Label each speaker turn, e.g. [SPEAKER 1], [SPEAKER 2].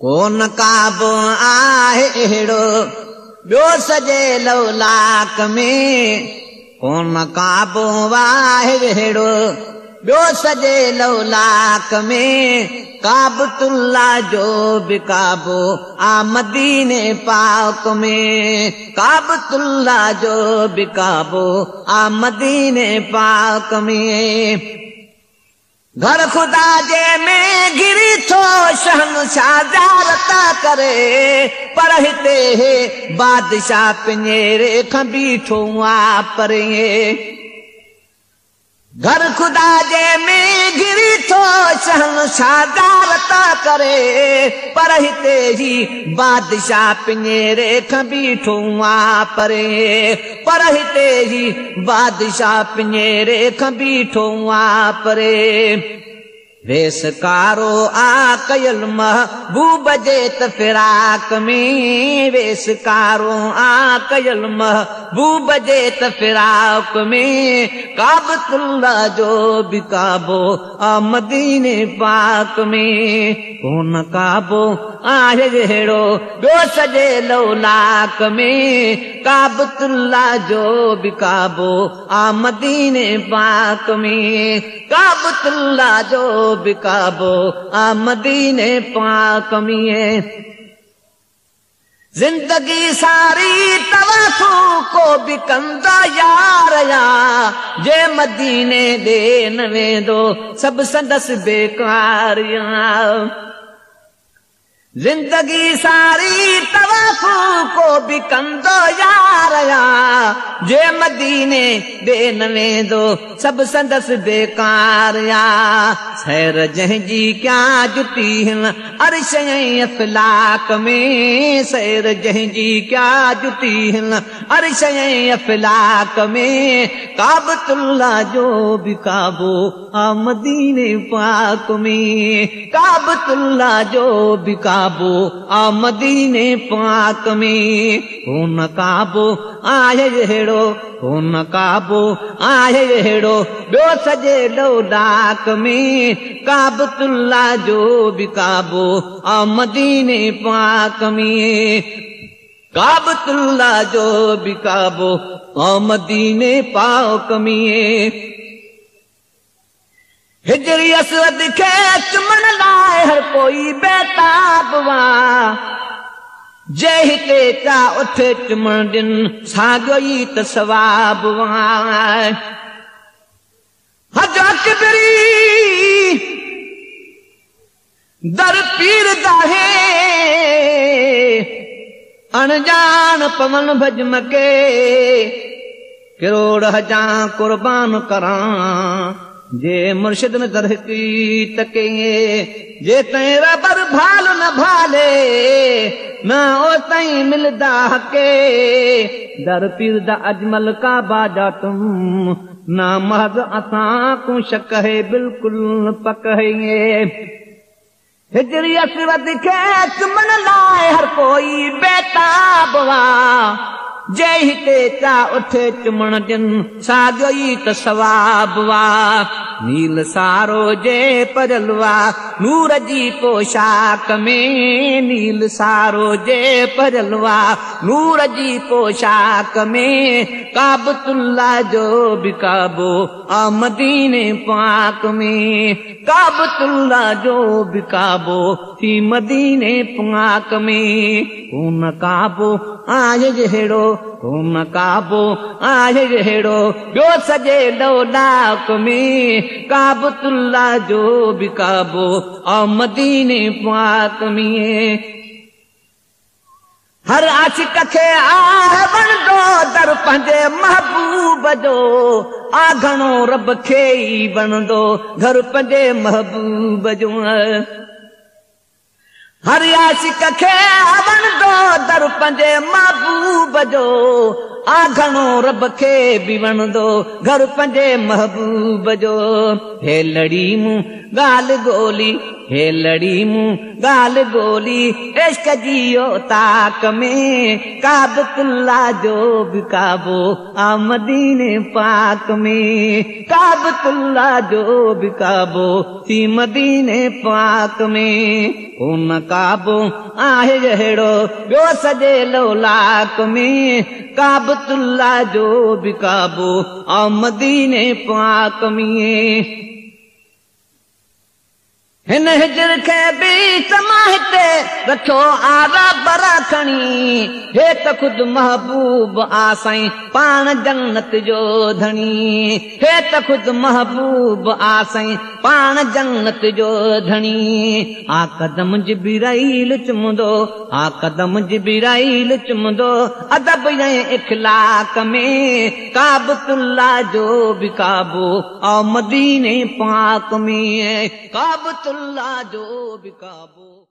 [SPEAKER 1] कोन काबो आहे अहिड़ो ॿियो सॼे लौलाक में, कोन काबो आहे अहिड़ो ॿियो सॼे लौलाक में, काबतुल्ला जो बि काबो आ मदीने पाक में, काबतुल्ला जो बि काबो आ मदीने पाक में। घर खुदा जे में गिरी थो शहनशाह ज़ियारत करे, पर हिते बादशाह पिंजेरे खां बीठो आ परे। घर खुदा जे में गिरी थो शहनशाह ज़ियारत करे, पर हिते ही बादशाह पिंजेरे खां बीठो आ परे, पर हिते ही बादशाह पिंजेरे खां बीठो आ परे। वेसकारो आ कयल महबूब जे त फिराक में, वेसकारो आ कयल महबूब जे त फिराक में, काबतुल्ला जो बि काबो आ मदीने पाक में, कोन काबो आहे अहिड़ो ॿियो सॼे लौलाक में, काबतुल्ला जो बि काबो आ मदीने पाक में, काबतुल्ला जो बि काबो आ मदीने पाक में। जिंदगी सारी तवफ़ो को बि कंदा यार या, जे मदीने ॾे न वेंदो सभु संदसि बेकार या। जिंदगी सारी तवफ़ो को बि कंदो यार या, जे मदीने ॾे न वेंदो सभु संदसि बेकार या। सैर जंहिंजी क्या जुती हिन अर्श ऐं अफ़लाक में, सैर जंहिंजी क्या जुती हिन अर्श ऐं अफ़लाक में, काबतुल्ला जो बि काबो आ मदीने पाक में, काबतुल्ला जो बि काबो आ मदीने पाक में, कोन काबो आहे अहिड़ो, कोन काबो आहे अहिड़ो ॿियो सॼे लौलाक में, काबतुल्ला जो बि काबो आ मदीने पाक में, काबतुल्ला जो बि काबो आ मदीने पाक में। हिजरी असवद खे चुमण लाइ हर कोई बेताब वा, जे हिते चा उठे चुमण ॾिन साॻियो ई त सवाब वा। हज किबरी दर पीर दाहे, अणजान पवन भज मके, किरोड़ हजां कुर्बान करां, जे मुर्शिद में दरकी तके, जे तैं रबर भाल न भाले न ओ तई मिलदा हके, दर पीर दा अजमल का बाजा तुम ना महज असां को शक है बिल्कुल पक है। हिजरी असवद खे चुमण लाइ हर कोई बेताब वा, जे हिते चा उठे चुमण ॾिन साॻियो ई त सवाब वा। नील सारो जे परल वा नूर जी पोशाक में, नील सारो जे परल वा नूर जी पोशाक में, काबतुल्ला जो बि काबो आ मदीने पाक में, काबतुल्ला जो बि काबो थी मदीने पाक में, कोन काबो आहे अहिड़ो, कोन काबो आहे अहिड़ो ॿियो सॼे लौलाक में, काबतुल्ला जो बि काबो आ मदीने पाक में। हर आशिक खे आहे वणंदो दर पंहिंजे महबूब जो, आ घणो रब खे ई वणंदो घर पंहिंजे महबूब जो। हर आशिक खे वणंदो दर पंहिंजे महबूब जो, आ घणो रब खे बि वणंदो घर पंहिंजे महबूब जो। हे लड़ी मूं ॻाल्हि ॻोल्ही हे लड़ी मूं गाल गोली इश्क जियो ताक में काबतुल्ला जो भी काबो आ मदीने पाक में काबतुल्ला जो भी काबो सी मदीने पाक में उन काबो आहे जहिड़ो ॿियो सॼे लोलाक में काबतुल्ला जो भी काबो आ मदीने पाक में हिन हिजर खे बि समाहिते रखियो आरा बरा खणी हे त खुद महबूब आ साईं पाण जन्नत जो धणी हे त खुद महबूब आ साईं पाण जन्नत जो धणी आ कदम जिब्राईल चुमंदो आ कदम जिब्राईल चुमंदो अदब ऐं इखलाक में काबतुल्ला जो भी काबो आ मदीने पाक में काबतुल्ला जो भी काबो